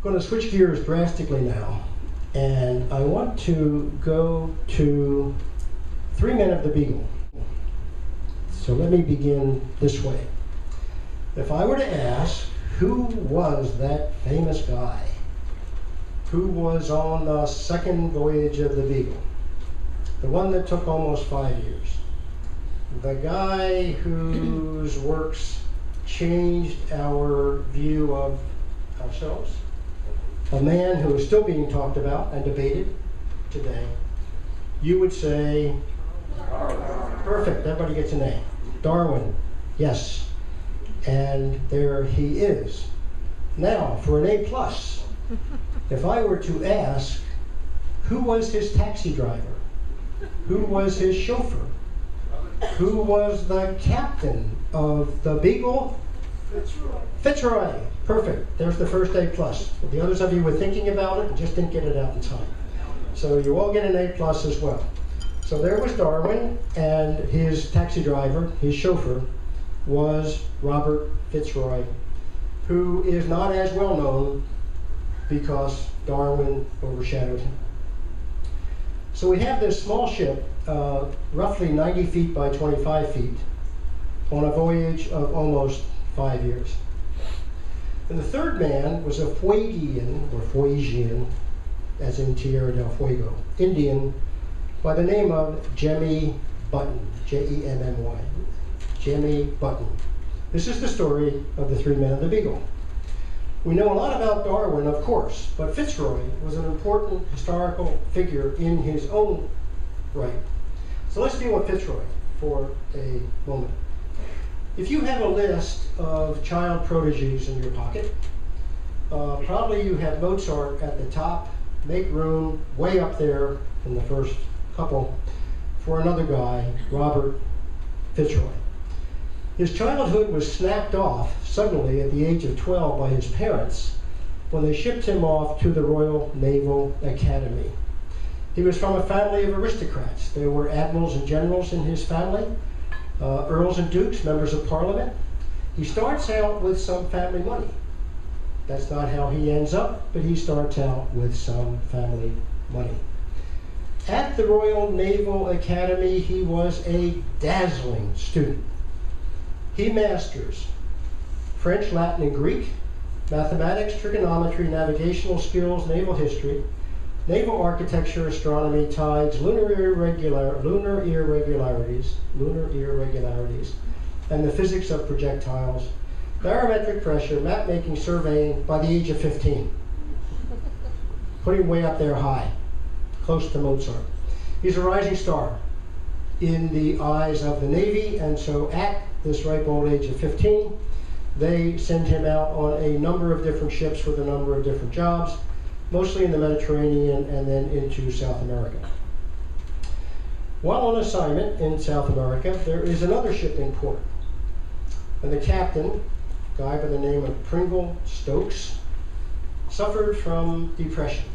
going to switch gears drastically now, and I want to go to 3 Men of the Beagle. So let me begin this way. If I were to ask, who was that famous guy who was on the second voyage of the Beagle? The one that took almost 5 years. The guy whose works changed our view of ourselves. A man who is still being talked about and debated today. You would say, perfect, everybody gets an A. Darwin, yes. And there he is. Now, for an A+, if I were to ask, who was his taxi driver? Who was his chauffeur? Who was the captain of the Beagle? Fitzroy. Fitzroy. Perfect. There's the first A+. The others of you were thinking about it and just didn't get it out in time. So you all get an A+ as well. So there was Darwin, and his taxi driver, his chauffeur, was Robert Fitzroy, who is not as well known because Darwin overshadowed him. So we have this small ship, roughly 90 feet by 25 feet, on a voyage of almost 5 years. And the third man was a Fuegian, or Fuegian, as in Tierra del Fuego, Indian, by the name of Jemmy Button, J-E-M-M-Y, Jemmy Button. This is the story of the 3 Men of the Beagle. We know a lot about Darwin, of course, but Fitzroy was an important historical figure in his own right. So let's deal with Fitzroy for a moment. If you have a list of child prodigies in your pocket, probably you have Mozart at the top. Make room way up there in the first couple for another guy, Robert Fitzroy. His childhood was snapped off suddenly at the age of 12 by his parents when they shipped him off to the Royal Naval Academy. He was from a family of aristocrats. There were admirals and generals in his family, earls and dukes, members of parliament. He starts out with some family money. That's not how he ends up, but he starts out with some family money. At the Royal Naval Academy, he was a dazzling student. He masters French, Latin, and Greek, mathematics, trigonometry, navigational skills, naval history, naval architecture, astronomy, tides, lunar irregularities, and the physics of projectiles, barometric pressure, map-making, surveying by the age of 15. Putting way up there high, close to Mozart. He's a rising star in the eyes of the Navy, and so at this ripe old age of 15, they send him out on a number of different ships with a number of different jobs, mostly in the Mediterranean and then into South America. While on assignment in South America, there is another ship in port. And the captain, a guy by the name of Pringle Stokes, suffered from depression.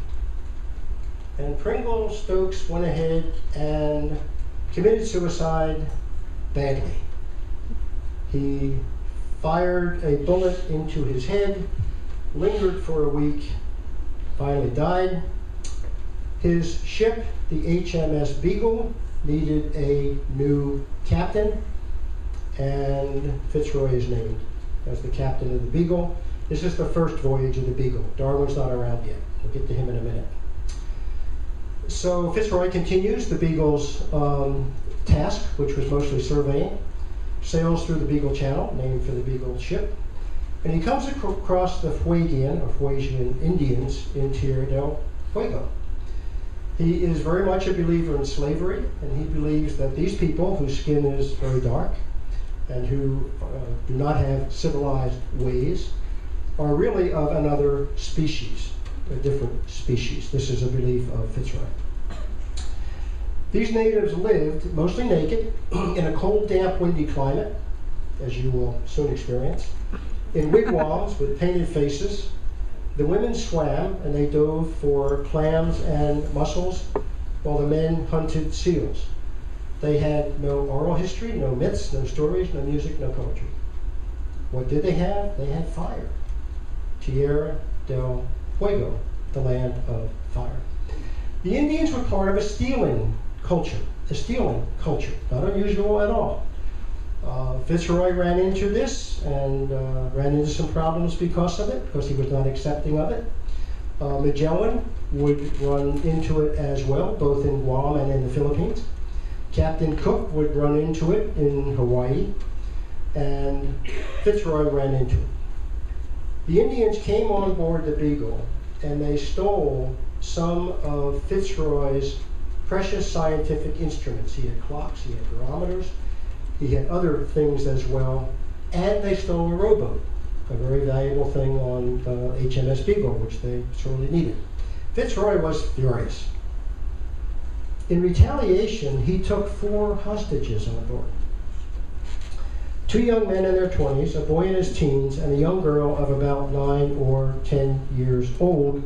And Pringle Stokes went ahead and committed suicide badly. He fired a bullet into his head, lingered for a week, finally died. His ship, the HMS Beagle, needed a new captain, and Fitzroy is named as the captain of the Beagle. This is the first voyage of the Beagle. Darwin's not around yet. We'll get to him in a minute. So Fitzroy continues the Beagle's task, which was mostly surveying, sails through the Beagle Channel, named for the Beagle ship, and he comes across the Fuegian, or Fuegian Indians in Tierra del Fuego. He is very much a believer in slavery, and he believes that these people, whose skin is very dark and who do not have civilized ways, are really of another species, a different species. This is a belief of Fitzroy. These natives lived mostly naked in a cold, damp, windy climate, as you will soon experience, in wigwams with painted faces. The women swam and they dove for clams and mussels, while the men hunted seals. They had no oral history, no myths, no stories, no music, no poetry. What did they have? They had fire. Tierra del Fuego, the land of fire. The Indians were part of a stealing culture, not unusual at all. Fitzroy ran into this and ran into some problems because of it, because he was not accepting of it. Magellan would run into it as well, both in Guam and in the Philippines. Captain Cook would run into it in Hawaii, and Fitzroy ran into it. The Indians came on board the Beagle, and they stole some of Fitzroy's precious scientific instruments. He had clocks, he had barometers, he had other things as well, and they stole a rowboat, a very valuable thing on the HMS Beagle, which they sorely needed. Fitzroy was furious. In retaliation, he took 4 hostages on board. 2 young men in their 20s, a boy in his teens, and a young girl of about 9 or 10 years old,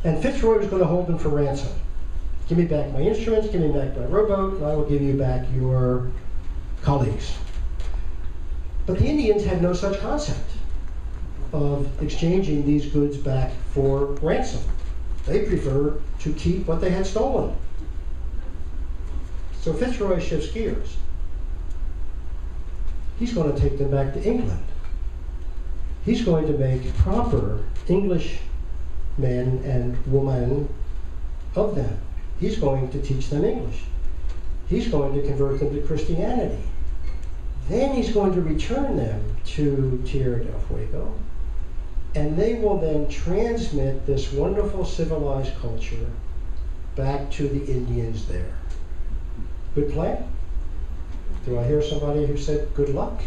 and Fitzroy was going to hold them for ransom. Give me back my instruments, give me back my rowboat, and I will give you back your colleagues. But the Indians had no such concept of exchanging these goods back for ransom. They preferred to keep what they had stolen. So Fitzroy shifts gears. He's going to take them back to England. He's going to make proper English men and women of them. He's going to teach them English. He's going to convert them to Christianity. Then he's going to return them to Tierra del Fuego, and they will then transmit this wonderful civilized culture back to the Indians there. Good plan? Do I hear somebody who said good luck?